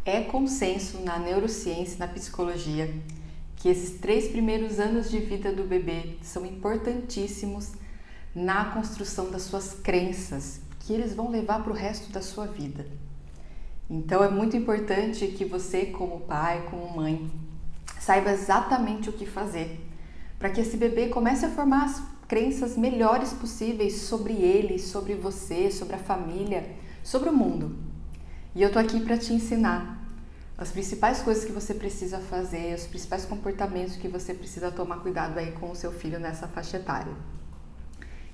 É consenso na neurociência e na psicologia que esses 3 primeiros anos de vida do bebê são importantíssimos na construção das suas crenças, que eles vão levar para o resto da sua vida. Então é muito importante que você, como pai, como mãe, saiba exatamente o que fazer para que esse bebê comece a formar as crenças melhores possíveis sobre ele, sobre você, sobre a família, sobre o mundo. E eu tô aqui para te ensinar as principais coisas que você precisa fazer, os principais comportamentos que você precisa tomar cuidado aí com o seu filho nessa faixa etária.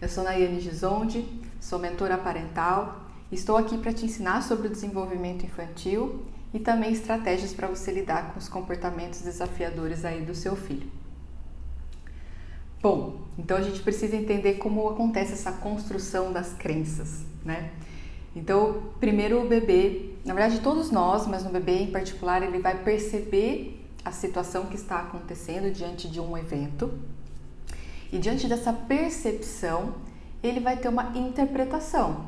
Eu sou Nayane Gisonde, sou mentora parental, estou aqui para te ensinar sobre o desenvolvimento infantil e também estratégias para você lidar com os comportamentos desafiadores aí do seu filho. Bom, então a gente precisa entender como acontece essa construção das crenças, né? Então, primeiro o bebê, na verdade todos nós, mas no bebê em particular, ele vai perceber a situação que está acontecendo diante de um evento. E diante dessa percepção, ele vai ter uma interpretação.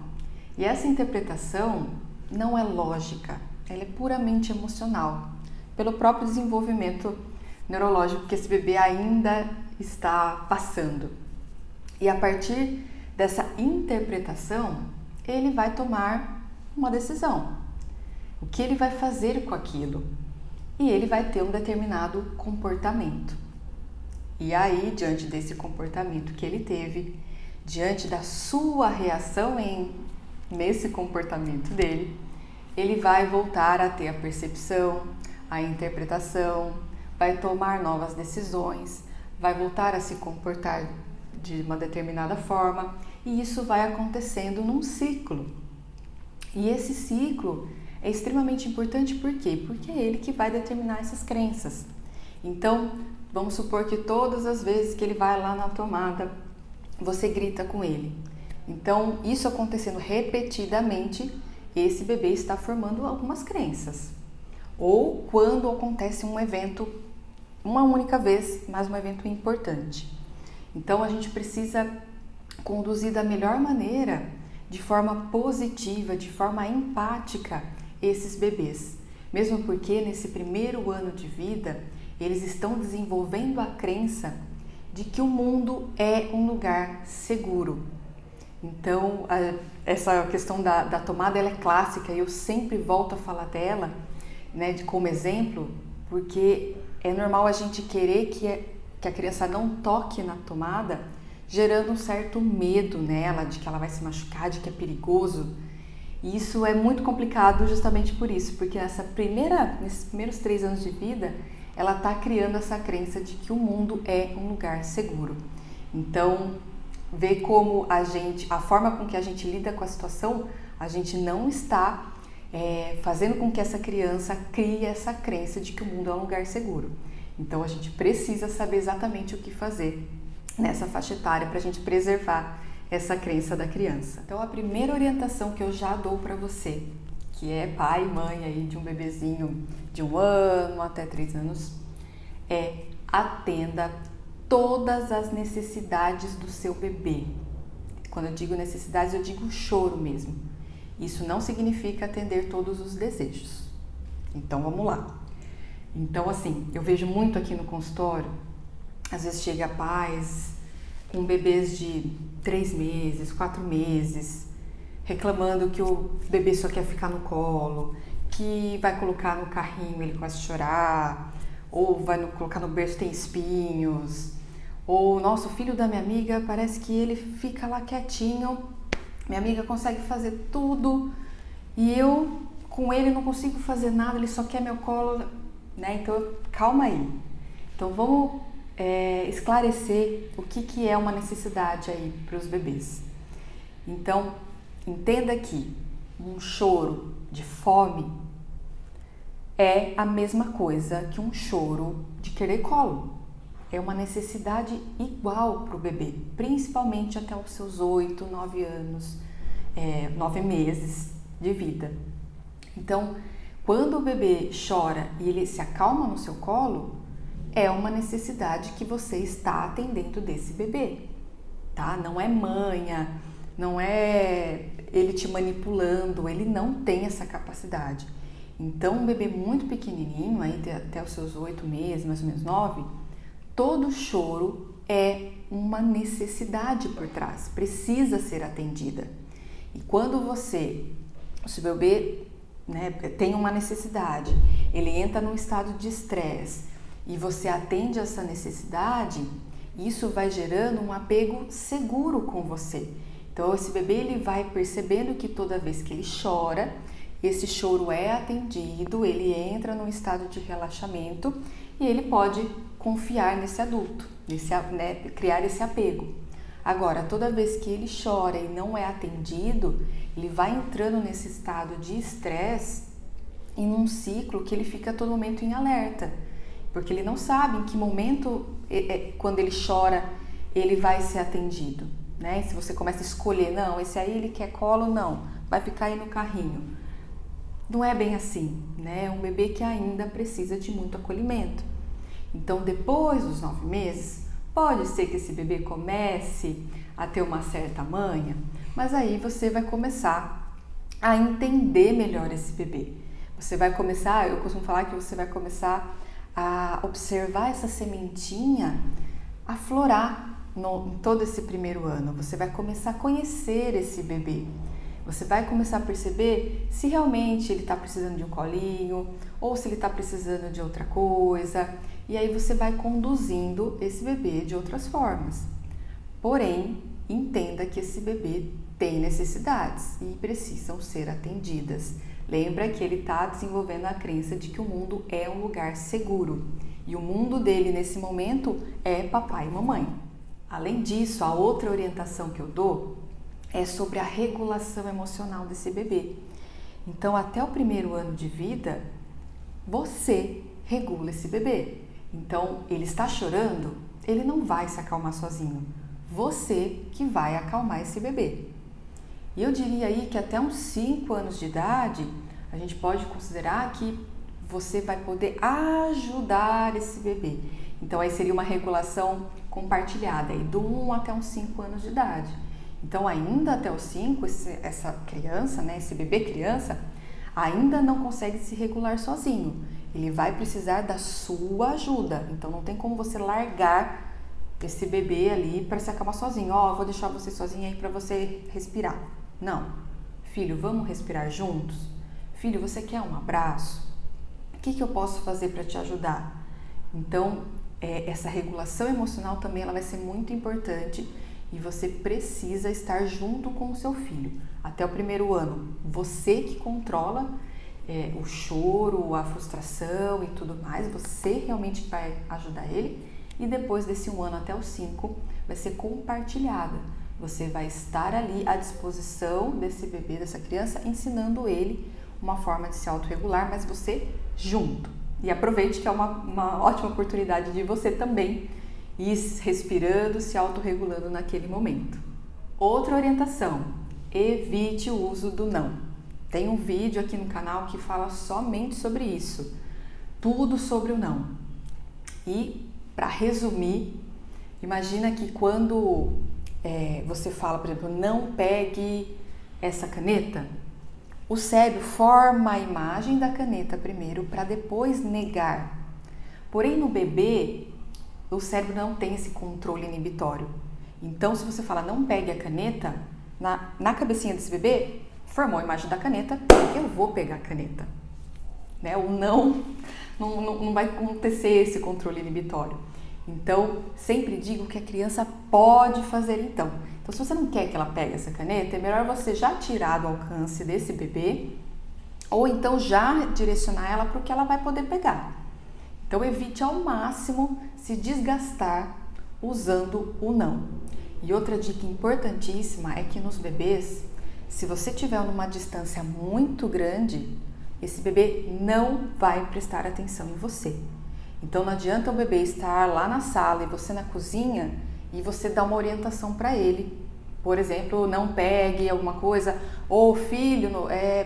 E essa interpretação não é lógica, ela é puramente emocional, pelo próprio desenvolvimento neurológico que esse bebê ainda está passando. E a partir dessa interpretação, ele vai tomar uma decisão. O que ele vai fazer com aquilo? E ele vai ter um determinado comportamento. E aí, diante desse comportamento que ele teve, diante da sua reação nesse comportamento dele, ele vai voltar a ter a percepção, a interpretação, vai tomar novas decisões, vai voltar a se comportar de uma determinada forma, e isso vai acontecendo num ciclo. E esse ciclo é extremamente importante, por quê? Porque é ele que vai determinar essas crenças. Então, vamos supor que todas as vezes que ele vai lá na tomada, você grita com ele. Então, isso acontecendo repetidamente, esse bebê está formando algumas crenças. Ou quando acontece um evento, uma única vez, mas um evento importante. Então, a gente precisa conduzir da melhor maneira, de forma positiva, de forma empática, esses bebês. Mesmo porque nesse primeiro ano de vida, eles estão desenvolvendo a crença de que o mundo é um lugar seguro. Então, essa questão da tomada ela é clássica e eu sempre volto a falar dela, né, como exemplo, porque é normal a gente querer que a criança não toque na tomada, gerando um certo medo nela, de que ela vai se machucar, de que é perigoso. E isso é muito complicado justamente por isso, porque nesses primeiros 3 anos de vida, ela está criando essa crença de que o mundo é um lugar seguro. Então, ver como a forma com que a gente lida com a situação, a gente não está fazendo com que essa criança crie essa crença de que o mundo é um lugar seguro. Então, a gente precisa saber exatamente o que fazer nessa faixa etária para a gente preservar essa crença da criança. Então, a primeira orientação que eu já dou para você, que é pai e mãe aí de um bebezinho de 1 ano até 3 anos, é atenda todas as necessidades do seu bebê. Quando eu digo necessidades, eu digo choro mesmo. Isso não significa atender todos os desejos. Então, vamos lá. Então, assim, eu vejo muito aqui no consultório, às vezes chega pais com bebês de 3 meses, 4 meses, reclamando que o bebê só quer ficar no colo, que vai colocar no carrinho, ele começa a chorar, ou vai colocar no berço, tem espinhos, ou, nossa, o filho da minha amiga parece que ele fica lá quietinho, minha amiga consegue fazer tudo, e eu, com ele, não consigo fazer nada, ele só quer meu colo, né? Então, calma aí. Então, vamos esclarecer o que é uma necessidade aí para os bebês. Então, entenda que um choro de fome é a mesma coisa que um choro de querer colo. É uma necessidade igual para o bebê, principalmente até os seus 8, 9 anos, 9 meses de vida. Então, quando o bebê chora e ele se acalma no seu colo, é uma necessidade que você está atendendo desse bebê, tá? Não é manha, não é ele te manipulando, ele não tem essa capacidade. Então, um bebê muito pequenininho, aí até os seus 8 meses, mais ou menos 9, todo choro é uma necessidade por trás, precisa ser atendida. E quando o seu bebê, né, tem uma necessidade, ele entra num estado de estresse e você atende essa necessidade, isso vai gerando um apego seguro com você. Então, esse bebê ele vai percebendo que toda vez que ele chora, esse choro é atendido, ele entra num estado de relaxamento e ele pode confiar nesse adulto, criar esse apego. Agora, toda vez que ele chora e não é atendido, ele vai entrando nesse estado de estresse e num ciclo que ele fica a todo momento em alerta, porque ele não sabe em que momento, quando ele chora, ele vai ser atendido, né? Se você começa a escolher, não, esse aí ele quer colo, não, vai ficar aí no carrinho. Não é bem assim, né? É um bebê que ainda precisa de muito acolhimento. Então, depois dos 9 meses, pode ser que esse bebê comece a ter uma certa manha, mas aí você vai começar a entender melhor esse bebê. Você vai começar, eu costumo falar que você vai começar a observar essa sementinha aflorar em todo esse primeiro ano. Você vai começar a conhecer esse bebê. Você vai começar a perceber se realmente ele está precisando de um colinho ou se ele está precisando de outra coisa. E aí você vai conduzindo esse bebê de outras formas. Porém, entenda que esse bebê tem necessidades e precisam ser atendidas. Lembra que ele está desenvolvendo a crença de que o mundo é um lugar seguro. E o mundo dele nesse momento é papai e mamãe. Além disso, a outra orientação que eu dou é sobre a regulação emocional desse bebê. Então, até o primeiro ano de vida, você regula esse bebê. Então, ele está chorando, ele não vai se acalmar sozinho. Você que vai acalmar esse bebê. E eu diria aí que até uns 5 anos de idade, a gente pode considerar que você vai poder ajudar esse bebê. Então, aí seria uma regulação compartilhada, aí do 1 até uns 5 anos de idade. Então, ainda até os 5, essa criança, né, esse bebê criança, ainda não consegue se regular sozinho. Ele vai precisar da sua ajuda. Então, não tem como você largar esse bebê ali para se acalmar sozinho. Vou deixar você sozinho aí para você respirar. Não. Filho, vamos respirar juntos? Filho, você quer um abraço? O que eu posso fazer para te ajudar? Então, essa regulação emocional também ela vai ser muito importante. E você precisa estar junto com o seu filho. Até o primeiro ano, você que controla o choro, a frustração e tudo mais, você realmente vai ajudar ele. E depois desse 1 ano até os 5, vai ser compartilhada. Você vai estar ali à disposição desse bebê, dessa criança, ensinando ele uma forma de se autorregular, mas você junto. E aproveite que é uma ótima oportunidade de você também ir respirando, se autorregulando naquele momento. Outra orientação, evite o uso do não. Tem um vídeo aqui no canal que fala somente sobre isso, tudo sobre o não. E, para resumir, imagina que quando você fala, por exemplo, não pegue essa caneta, o cérebro forma a imagem da caneta primeiro para depois negar. Porém, no bebê, o cérebro não tem esse controle inibitório. Então, se você fala não pegue a caneta, na cabecinha desse bebê, formou a imagem da caneta, eu vou pegar a caneta. Né? O não vai acontecer esse controle inibitório. Então, sempre digo que a criança pode fazer então. Então, se você não quer que ela pegue essa caneta, é melhor você já tirar do alcance desse bebê ou então já direcionar ela para o que ela vai poder pegar. Então, evite ao máximo se desgastar usando o não. E outra dica importantíssima é que nos bebês, se você estiver numa distância muito grande, esse bebê não vai prestar atenção em você. Então, não adianta o bebê estar lá na sala e você na cozinha e você dar uma orientação para ele. Por exemplo, não pegue alguma coisa, ou filho,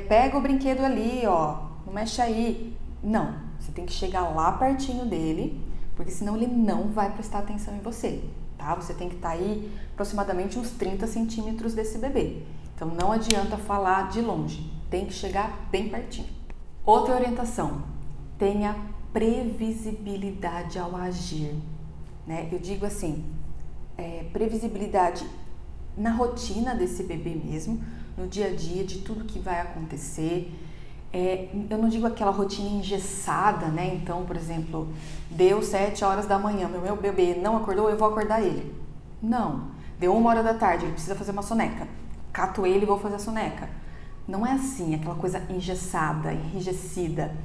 pega o brinquedo ali, não mexe aí. Não. Você tem que chegar lá pertinho dele, porque senão ele não vai prestar atenção em você, tá? Você tem que estar aí aproximadamente uns 30 centímetros desse bebê. Então, não adianta falar de longe, tem que chegar bem pertinho. Outra orientação, tenha previsibilidade ao agir, né? Eu digo assim, previsibilidade na rotina desse bebê mesmo, no dia a dia, de tudo que vai acontecer. Eu não digo aquela rotina engessada, né? Então, por exemplo, deu 7 horas da manhã, meu bebê não acordou, eu vou acordar ele. Não. Deu 1 hora da tarde, ele precisa fazer uma soneca. Cato ele e vou fazer a soneca. Não é assim, aquela coisa engessada, enrijecida,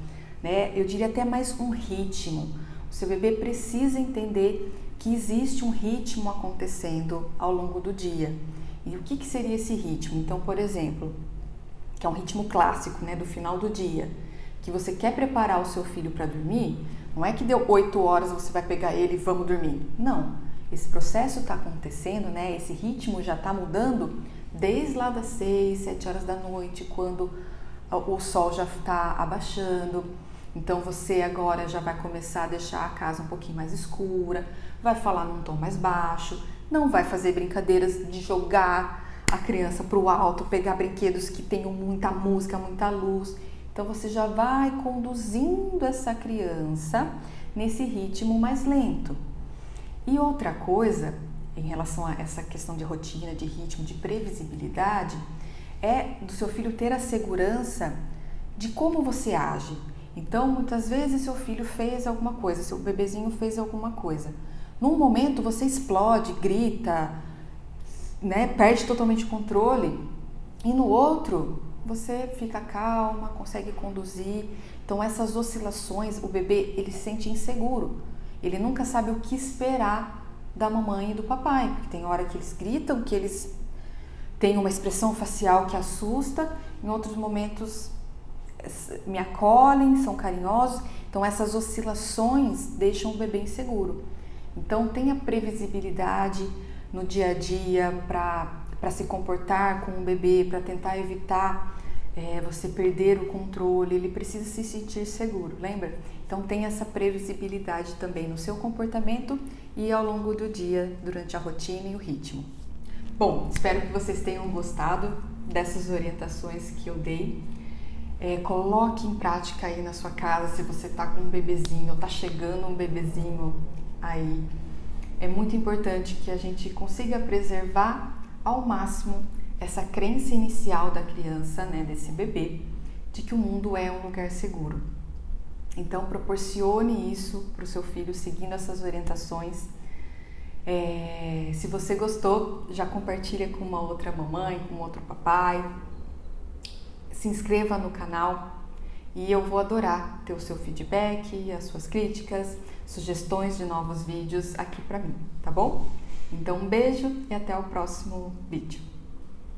né? Eu diria até mais um ritmo. O seu bebê precisa entender que existe um ritmo acontecendo ao longo do dia. E o que seria esse ritmo? Então, por exemplo, que é um ritmo clássico, né, do final do dia, que você quer preparar o seu filho para dormir, não é que deu 8 horas você vai pegar ele e vamos dormir. Não, esse processo está acontecendo, né, esse ritmo já está mudando desde lá das 6, 7 horas da noite, quando o sol já está abaixando. Então você agora já vai começar a deixar a casa um pouquinho mais escura, vai falar num tom mais baixo, não vai fazer brincadeiras de jogar a criança para o alto, pegar brinquedos que tenham muita música, muita luz. Então você já vai conduzindo essa criança nesse ritmo mais lento. E outra coisa, em relação a essa questão de rotina, de ritmo, de previsibilidade, é do seu filho ter a segurança de como você age. Então, muitas vezes seu filho fez alguma coisa, seu bebezinho fez alguma coisa. Num momento você explode, grita, né, perde totalmente o controle, e no outro você fica calma, consegue conduzir. Então essas oscilações, o bebê ele se sente inseguro, ele nunca sabe o que esperar da mamãe e do papai, porque tem hora que eles gritam, que eles têm uma expressão facial que assusta, em outros momentos me acolhem, são carinhosos. Então essas oscilações deixam o bebê inseguro. Então tenha previsibilidade no dia a dia para se comportar com o bebê, para tentar evitar você perder o controle. Ele precisa se sentir seguro, lembra? Então tenha essa previsibilidade também no seu comportamento e ao longo do dia, durante a rotina e o ritmo. Bom, espero que vocês tenham gostado dessas orientações que eu dei. Coloque em prática aí na sua casa, se você está com um bebezinho ou está chegando um bebezinho aí. É muito importante que a gente consiga preservar ao máximo essa crença inicial da criança, né, desse bebê, de que o mundo é um lugar seguro. Então proporcione isso para o seu filho seguindo essas orientações. Se você gostou, já compartilha com uma outra mamãe, com outro papai. Se inscreva no canal e eu vou adorar ter o seu feedback, as suas críticas, sugestões de novos vídeos aqui para mim, tá bom? Então um beijo e até o próximo vídeo.